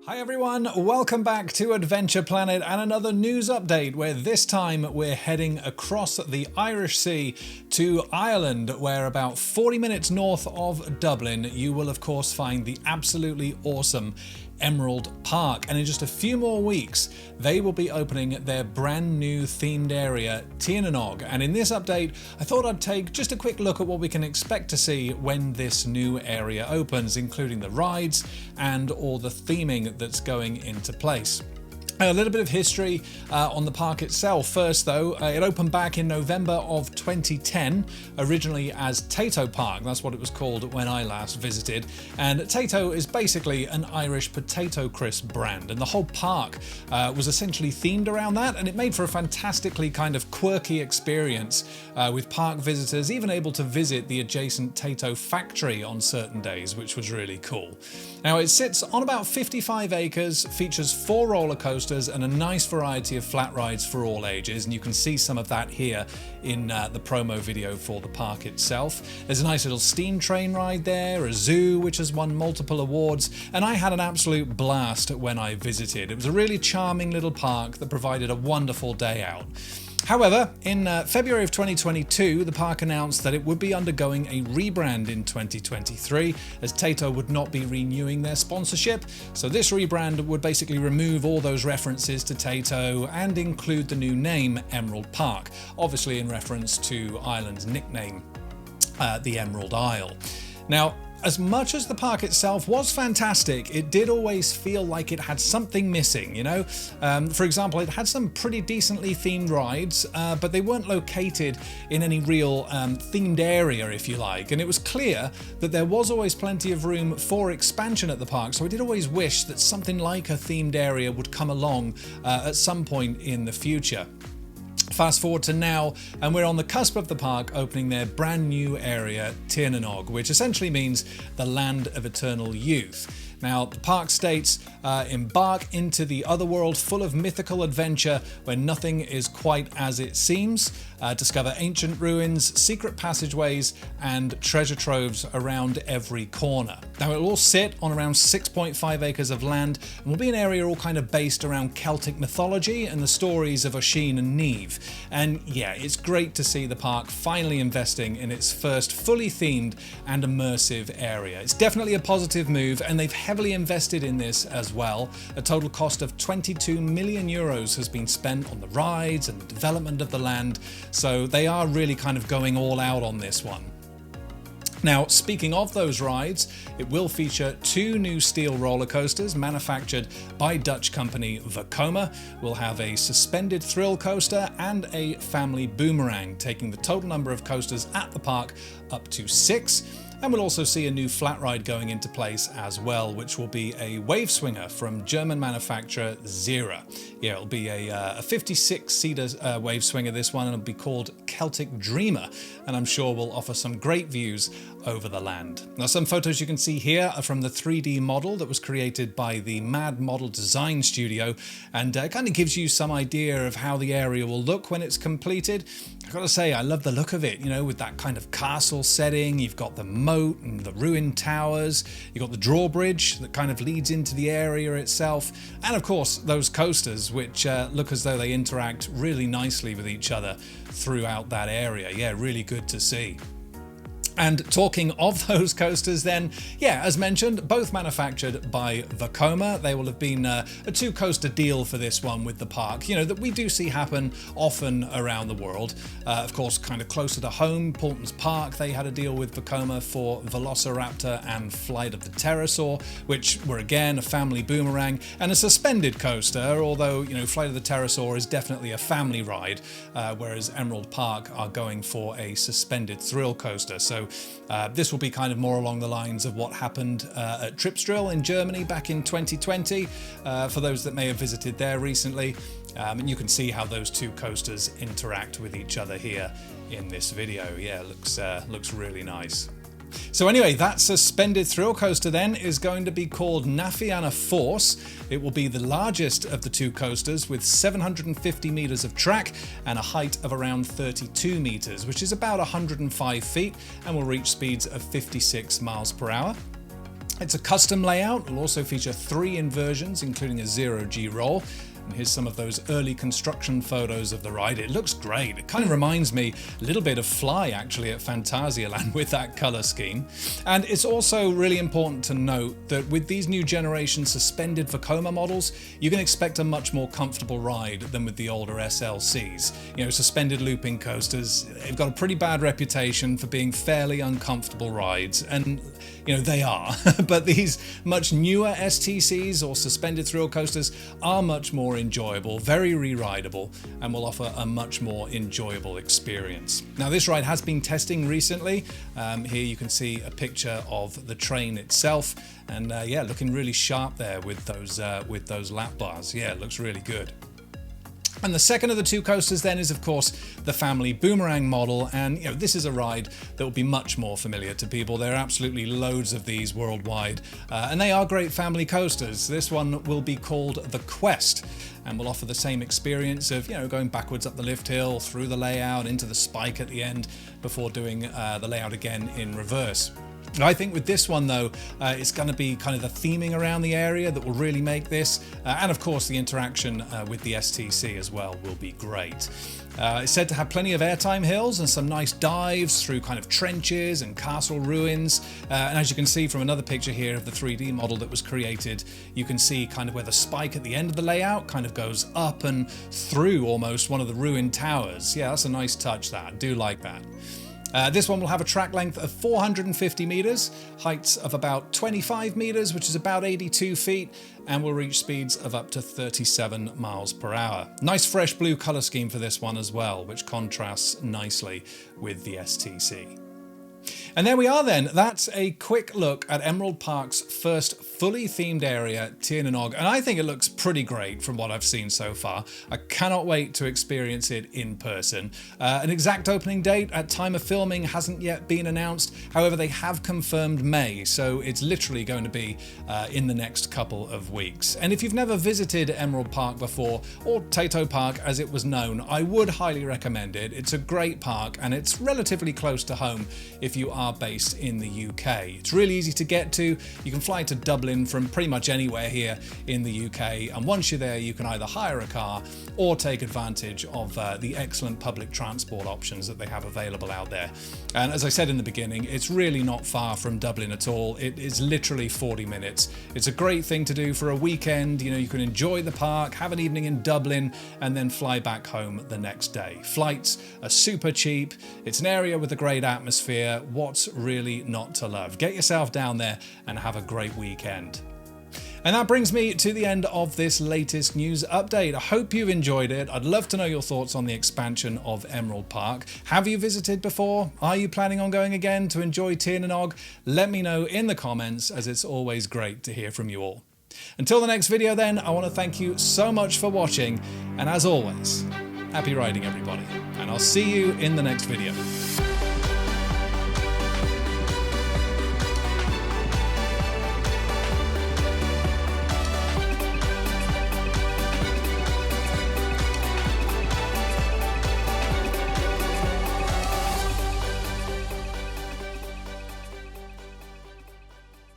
Hi everyone, welcome back to Adventure Planet and another news update where this time we're heading across the Irish Sea to Ireland, where about 40 minutes north of Dublin you will of course find the absolutely awesome Emerald Park, and in just a few more weeks they will be opening their brand new themed area Tir Na Nog. And in this update I thought I'd take just a quick look at what we can expect to see when this new area opens, including the rides and all the theming that's going into place. A little bit of history on the park itself. First though, it opened back in November of 2010, originally as Tayto Park. That's what it was called when I last visited. And Tayto is basically an Irish potato crisp brand, and the whole park was essentially themed around that, and it made for a fantastically kind of quirky experience with park visitors even able to visit the adjacent Tayto factory on certain days, which was really cool. Now it sits on about 55 acres, features 4 roller coasters and a nice variety of flat rides for all ages, and you can see some of that here in the promo video for the park itself. There's a nice little steam train ride there, a zoo which has won multiple awards, and I had an absolute blast when I visited. It was a really charming little park that provided a wonderful day out. However, in February of 2022, the park announced that it would be undergoing a rebrand in 2023, as Tayto would not be renewing their sponsorship. So this rebrand would basically remove all those references to Tayto and include the new name Emerald Park, obviously in reference to Ireland's nickname, the Emerald Isle. Now, as much as the park itself was fantastic, it did always feel like it had something missing, you know? For example, it had some pretty decently themed rides, but they weren't located in any real themed area, if you like. And it was clear that there was always plenty of room for expansion at the park, so I did always wish that something like a themed area would come along at some point in the future. Fast forward to now, and we're on the cusp of the park opening their brand new area, Tir Na Nog, which essentially means the land of eternal youth. Now, the park states, embark into the other world full of mythical adventure where nothing is quite as it seems. Discover ancient ruins, secret passageways, and treasure troves around every corner. Now, it'll all sit on around 6.5 acres of land and will be an area all kind of based around Celtic mythology and the stories of Oisin and Niamh. And yeah, it's great to see the park finally investing in its first fully themed and immersive area. It's definitely a positive move, and they've heavily invested in this as well. A total cost of 22 million euros has been spent on the rides and the development of the land, so they are really kind of going all out on this one. Now, speaking of those rides, it will feature 2 new steel roller coasters manufactured by Dutch company Vekoma. We'll have a suspended thrill coaster and a family boomerang, taking the total number of coasters at the park up to 6. And we'll also see a new flat ride going into place as well, which will be a wave swinger from German manufacturer Zera. Yeah, it'll be a 56-seater wave swinger, this one, and it'll be called Celtic Dreamer, and I'm sure will offer some great views over the land. Now, some photos you can see here are from the 3D model that was created by the Mad Model Design Studio, and it kind of gives you some idea of how the area will look when it's completed. I've got to say, I love the look of it, you know, with that kind of castle setting. You've got the moat and the ruined towers, you've got the drawbridge that kind of leads into the area itself, and of course those coasters which look as though they interact really nicely with each other throughout that area. Yeah, really good to see. And talking of those coasters then, yeah, as mentioned, both manufactured by Vekoma. They will have been a 2-coaster deal for this one with the park, you know, that we do see happen often around the world. Of course, kind of closer to home, Paultons Park, they had a deal with Vekoma for Velociraptor and Flight of the Pterosaur, which were again a family boomerang and a suspended coaster, although, you know, Flight of the Pterosaur is definitely a family ride, whereas Emerald Park are going for a suspended thrill coaster. So this will be kind of more along the lines of what happened at Tripsdrill in Germany back in 2020, for those that may have visited there recently. And you can see how those 2 coasters interact with each other here in this video. Yeah, looks really nice. So anyway, that suspended thrill coaster then is going to be called NAFA Force. It will be the largest of the 2 coasters with 750 meters of track and a height of around 32 meters, which is about 105 feet, and will reach speeds of 56 miles per hour. It's a custom layout. It'll also feature 3 inversions, including a 0G roll. And here's some of those early construction photos of the ride. It looks great. It kind of reminds me a little bit of Fly, actually, at Phantasialand with that color scheme. And it's also really important to note that with these new generation suspended Vekoma models, you can expect a much more comfortable ride than with the older SLCs. You know, suspended looping coasters, they've got a pretty bad reputation for being fairly uncomfortable rides, and you know, they are. But these much newer STCs or suspended thrill coasters are much more enjoyable, very re-rideable, and will offer a much more enjoyable experience. Now, this ride has been testing recently. Here you can see a picture of the train itself, and yeah, looking really sharp there with those lap bars. Yeah, it looks really good. And the second of the 2 coasters then is, of course, the family Boomerang model, and you know, this is a ride that will be much more familiar to people. There are absolutely loads of these worldwide, and they are great family coasters. This one will be called the Quest, and will offer the same experience of, you know, going backwards up the lift hill, through the layout, into the spike at the end, before doing the layout again in reverse. I think with this one though, it's going to be kind of the theming around the area that will really make this, and of course the interaction with the STC as well will be great. It's said to have plenty of airtime hills and some nice dives through kind of trenches and castle ruins, and as you can see from another picture here of the 3D model that was created, you can see kind of where the spike at the end of the layout kind of goes up and through almost one of the ruined towers. Yeah, that's a nice touch, that. I do like that. This one will have a track length of 450 meters, heights of about 25 meters, which is about 82 feet, and will reach speeds of up to 37 miles per hour. Nice fresh blue color scheme for this one as well, which contrasts nicely with the STC. And there we are then. That's a quick look at Emerald Park's first fully themed area, Tir Na Nog, and I think it looks pretty great from what I've seen so far. I cannot wait to experience it in person. An exact opening date at time of filming hasn't yet been announced. However, they have confirmed May, so it's literally going to be in the next couple of weeks. And if you've never visited Emerald Park before, or Tato Park as it was known, I would highly recommend it. It's a great park, and it's relatively close to home if you are based in the UK. It's really easy to get to. You can fly to Dublin from pretty much anywhere here in the UK, and once you're there you can either hire a car or take advantage of the excellent public transport options that they have available out there. And as I said in the beginning, it's really not far from Dublin at all. It is literally 40 minutes. It's a great thing to do for a weekend. You know, you can enjoy the park, have an evening in Dublin, and then fly back home the next day. Flights are super cheap. It's an area with a great atmosphere. What's really not to love? Get yourself down there and have a great weekend. And that brings me to the end of this latest news update. I hope you've enjoyed it. I'd love to know your thoughts on the expansion of Emerald Park. Have you visited before? Are you planning on going again to enjoy Tir Na Nog? Let me know in the comments, as it's always great to hear from you all. Until the next video then, I want to thank you so much for watching, and as always, happy riding everybody, and I'll see you in the next video.